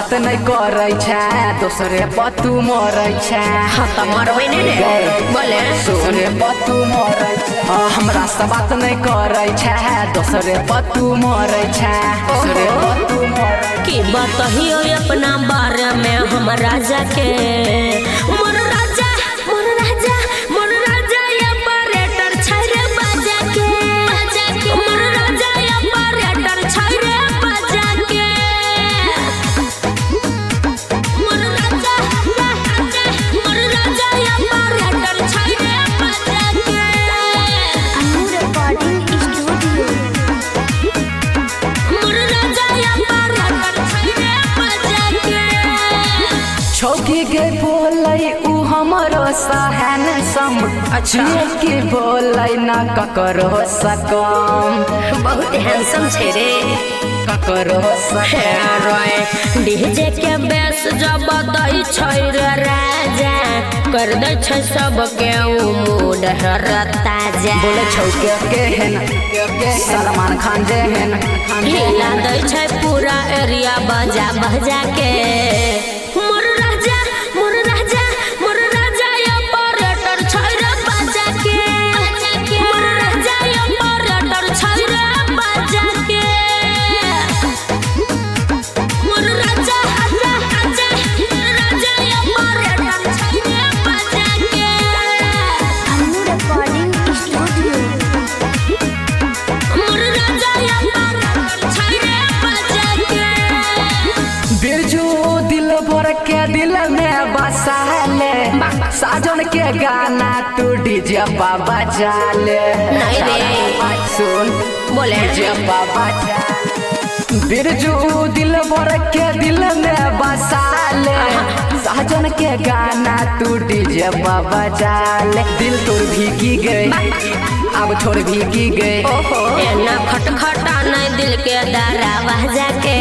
बात नहीं करे छे दोसरे पतू मरे छे। हाँ तो मरबे नहीं रे बोले दोसरे पतू मरे छे हमरा से बात नहीं करे छे दोसरे पतू मरे छे दोसरे पतू मरे की बताइयो अपना बारे में हम राजा के मोर राजा मोर राजा मोर राजा या ऑपरेटर छैरे बाजा के मोर राजा या ऑपरेटर छैरे बाजा के मोर राजा मोर राजा या ऑपरेटर छैरे बाजा के अनु रिकॉर्डिंग स्टूडियो मोर राजा या ऑपरेटर छैरे बाजा के छौकी के बोलै उ हमरो सहन सम अच्छा के बोलै ना ककरो सकम बहुत हैंडसम छे रे ककरो सकम रोए डीजे के बेस जब दई छै रे राजा कर दे छै सब के उ मूड हरता जा बोले छौके केहन सलमान खान जेहन हिला दे छै पूरा एरिया बजा बजा के मोर राजा मोर राजा मोर राजा ऑपरेटर छै रे बजा के मोर राजा ऑपरेटर छै रे बजा के मोर राजा राजा राजा ऑपरेटर छै रे बजा के अनु रिकॉर्डिंग स्टूडियो मोर राजा ऑपरेटर छै रे बजा के बिरजू दिल भर के दिल में बसा ले साजन के गाना तू डीजे पा बजा ले नहीं रे सुन बोले डीजे पा बजा ले। बिरजू दिल भर के दिल में बसा ले साजन के गाना तू डीजे पा बजा ले दिल तोर भीगी गई अब छोड़ भीगी गई एना खटखटा नहीं दिल के दरा बजा के